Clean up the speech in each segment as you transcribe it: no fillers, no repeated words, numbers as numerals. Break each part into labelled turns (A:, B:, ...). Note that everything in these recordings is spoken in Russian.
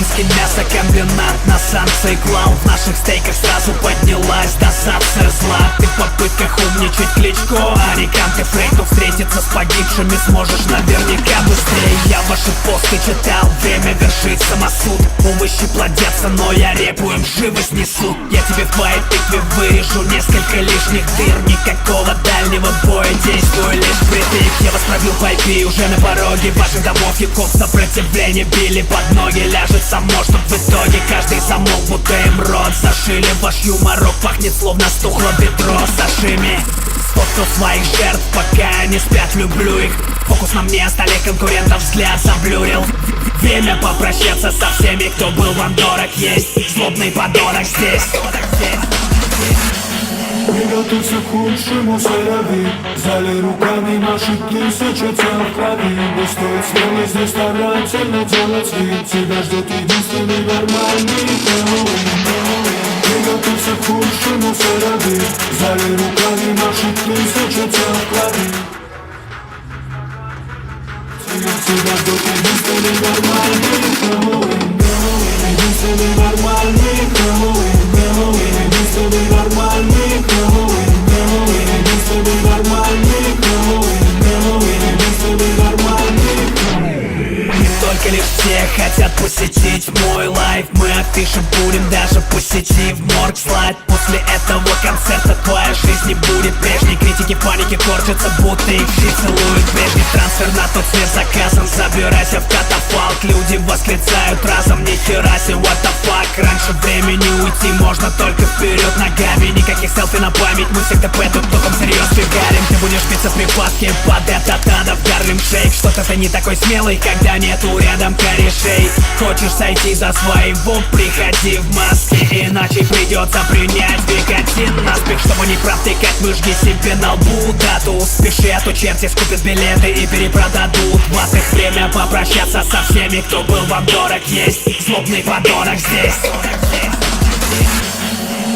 A: Великанский мясокомбинат на санкции клал. В наших стейках сразу поднялась досадная зла. Ты в попытках умничать Кличко, а не Канте-Фрейд. Но встретиться с погибшими сможешь наверняка быстрее. Я ваши посты читал, время вершит самосуд. Овощи плодятся, но я репу им живо снесу. Я тебе в твоей тыкве вырежу несколько лишних дыр. Никакого дальнего боя, действую лишь впритык. Я вас пробил по IP уже на пороге ваших домов. Хип-хоп сопротивление били под ноги. Ляжет само, чтоб в итоге каждый замолк, будто им рот зашили. Ваш юморок пахнет, словно стухло ведро сашими. Сфоткал своих жертв, пока они спят, люблю их. Фокус на мне, остальных конкурентов взгляд заблюрил. Время попрощаться со всеми, кто был вам дорог. Есть злобный подонок здесь.
B: Приготовься к худшему, сэрави. Залей руками наши тысячи тел в крови. Не стоит смелости старательно делать вид. Тебя ждет единственный нормальный Хэллоуин. Приготовься к худшему, сэрави. Залей руками наши тысячи тел в крови. Тебя ждет единственный нормальный Хэллоуин. Единственный нормальный Хэллоуин. Единственный нормальный Хэллоуин. Единственный нормальный Хэллоуин. Единственный нормальный Хэллоуин.
A: Не только лишь все хотят посетить мой лайв. Мы афиши будем даже по сети в морг слать. После этого концерта твоя жизнь не будет прежней. Критики паники корчатся, будто их щи целуют. Прежний трансфер на тот свет заказан. Забирайся в катафалк. Люди восклицают разом, нихера себе, what the fuck. Раньше времени уйти можно только вперед ногами. Никаких селфи на память, мы всегда по эту током всерьез фигарим. Ты будешь биться в припадке под этот надо в Гарлем Шейк. Что-то ты не такой смелый, когда нету рядом корешей. Хочешь сойти за своего, приходи в маске. Иначе придется принять викотин наспех. Чтобы не провтыкать, выжги себе на лбу дату. Спеши, а то черти скупят билеты и перепродадут. В их время попрощаться со всеми, кто был вам дорог. Есть злобный подонок здесь.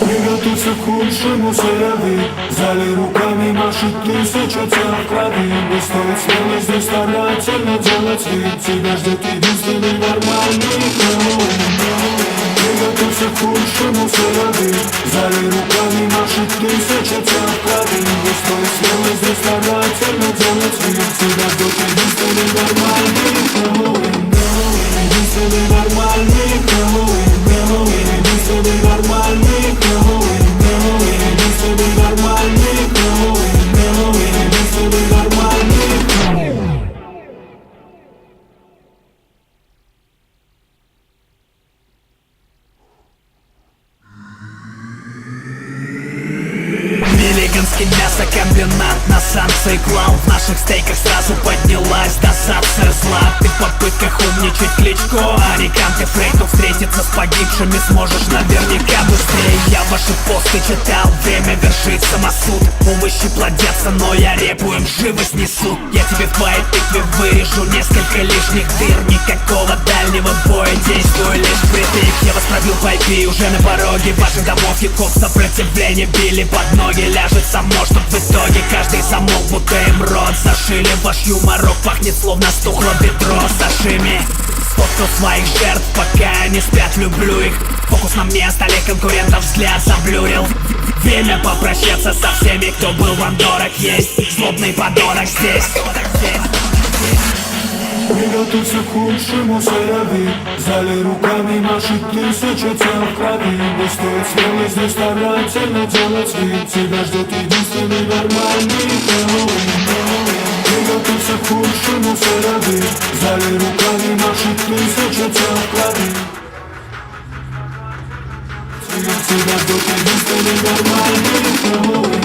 B: Приготовься к худшему, сэрави. Залей руками наши тысячи тел в крови. Не стоит смелости старательно делать вид. Тебя ждет единственный нормальный Хэллоуин. Приготовься к худшему, сэрави. Залей руками наши тысячи тел в крови. Не стоит смелости старательно делать вид. Тебя ждет единственный нормальный Хэллоуин. Единственный нормальный Хэллоуин. Единственный нормальный Хэллоуин. Единственный нормальный Хэллоуин. Единственный нормальный Хэллоуин.
A: Великанский мясокомбинат на санкции клал. В наших стейках сразу поднялась досадная зла. Ты в попытках умничать Кличко, а не Канте-Фрейд. Но встретиться с погибшими сможешь наверняка быстрее. Я ваши посты читал, время вершит самосуд. Овощи плодятся, но я репу им живо снесу. Я тебе в твоей тыкве вырежу несколько лишних дыр. Никакого дальнего боя, действую лишь впритык. Я вас пробил по IP уже на пороге ваших домов. Хип-хоп сопротивление били под ноги. Ляжет само, чтоб в итоге каждый замолк, будто им рот зашили. Ваш юморок пахнет, словно стухло ведро сашими. Сфоткал своих жертв, пока они спят, люблю их. Фокус на мне, остальных конкурентов взгляд заблюрил. Время попрощаться со всеми, кто был вам дорог. Есть злобный подонок здесь.
B: Приготовься к худшему, сэрави. Залей руками наши тысячи тел в крови. Не стоит смелости старательно делать вид. Тебя ждет единственный нормальный Хэллоуин. Приготовься к худшему, сэрави. Залей руками наши тысячи тел в крови. Тебя ждет единственный нормальный Хэллоуин.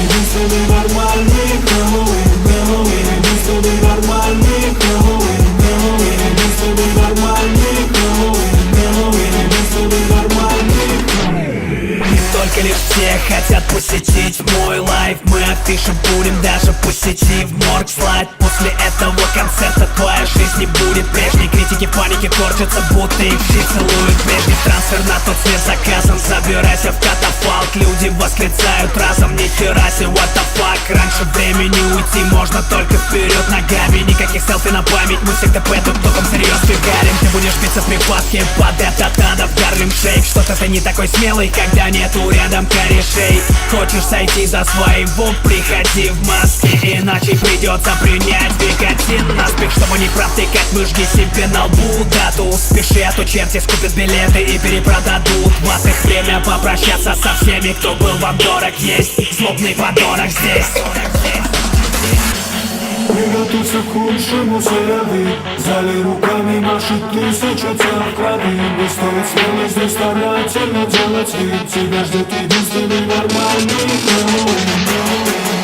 B: Единственный нормальный Хэллоуин. Единственный нормальный Хэллоуин. Единственный нормальный Хэллоуин. Единственный нормальный Хэллоуин.
A: Не только лишь все хотят посетить мой лайв. Мы афиши будем даже по сети в морг слать. После этого концерта твоя жизнь не будет прежней. Критики паники корчатся, будто их щи целуют. Прежний трансфер на тот свет заказан. Забирайся в катафалк. Люди восклицают разом, нихера себе, what the fuck. Раньше времени уйти можно только вперед ногами. Никаких селфи на память, мы всегда по эту током всерьез фигарим. Ты будешь сбиться в припадке под этот адов Гарлем Шейк. Что-то ты не такой смелый, когда нету рядом корешей. Хочешь сойти за своего, приходи в маске, иначе придется принять викотин наспех. Чтобы не провтыкать мышки себе на лбу дату. Спеши, а то черти скупят билеты и перепродадут. Вот их время попрощаться со всеми, кто был вам дорог. Есть злобный подонок здесь.
B: Приготовься к худшему, заяви. В зале руками машет тысяча тел в крови. Не стоит смело здесь старательно делать вид. Тебя ждет единственный нормальный Хэллоуин.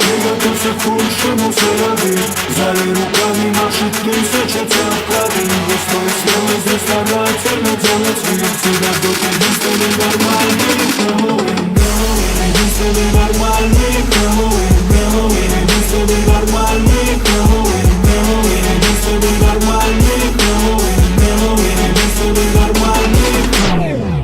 B: Приготовься к худшему, заяви. В зале руками машет тысяча тел в крови. Не стоит смело здесь старательно делать вид. Тебя ждет единственный нормальный Хэллоуин. Единственный нормальный Хэллоуин. Единственный нормальный Хэллоуин. Единственный нормальный Хэллоуин. Единственный нормальный Хэллоуин.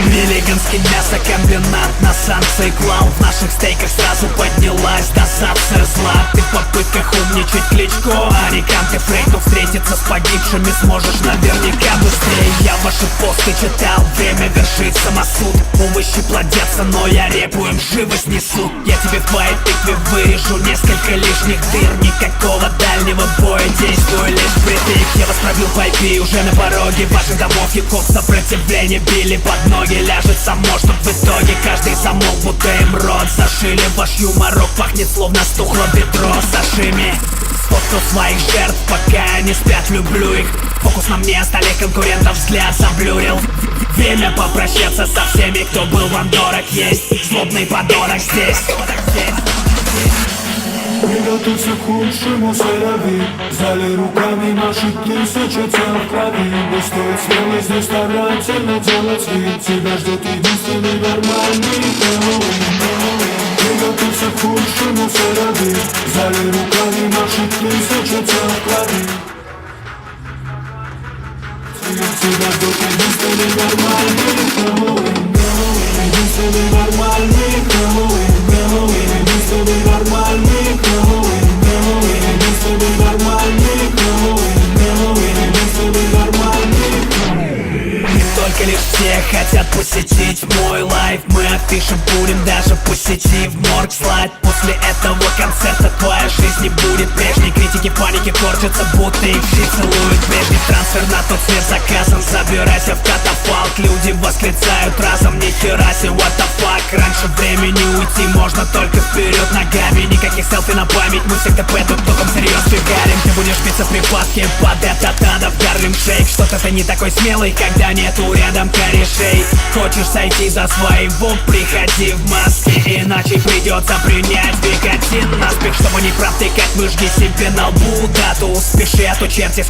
A: Великанский мясокомбинат на санкции клал. В наших стейках сразу поднялась досадция зла. Ты в попытках умничать Кличко, Ариканты Фрейду встретиться с погибшими сможешь наверняка быстрее. Я ваши посты читал, время вершит самосуд. Овощи плодятся, но я репу им живо снесу. Я тебе в твоей тыкве вырежу несколько лишних дыр. Никакого дальнего боя, действую лишь впритык. Я вас пробил по IP уже на пороге ваших домов. Хип-хоп сопротивление били под ноги. Ляжет само, чтоб в итоге каждый замолк, будто им рот зашили. Ваш юморок пахнет, словно стухло бедро сашими. Сфоткал своих жертв, пока они спят, люблю их. Фокус на мне, остальных конкурентов взгляд заблюрил. Время попрощаться со всеми, кто был вам дорог. Есть злобный подонок здесь.
B: Приготовься к худшему, заяви. В зале руками машет тысяча тел в крови. Не стоит смело здесь старательно делать вид. Тебя ждет единственный нормальный Хэллоуин. Приготовься к худшему, заяви. В зале руками машет тысяча тел в крови. Тебя ждет единственный нормальный Хэллоуин. Единственный нормальный Хэллоуин. Единственный нормальный Хэллоуин. Единственный нормальный Хэллоуин. Единственный нормальный Хэллоуин.
A: Не только лишь все хотят посетить мой лайв. Мы афиши будем даже по сети в морг слать. После этого концерта твоя жизнь не будет прежней. Критики паники корчатся, будто их все целуют прежний. Трансфер на тот свет заказан, забирайся в катафалк. Люди восклицают разом, нихера себе, what the fuck. Раньше времени уйти можно только вперед ногами. Никаких селфи на память, мы всех ТП тут током всерьез фигарим. Ты будешь биться в припадке под этот адов Гарлем Шейк. Что-то ты не такой смелый, когда нету рядом корешей. Хочешь сойти за своего, приходи в маске, иначе придется принять викотин наспех. Чтобы не провтыкать мышки себе на лбу дату. Спеши, а то черти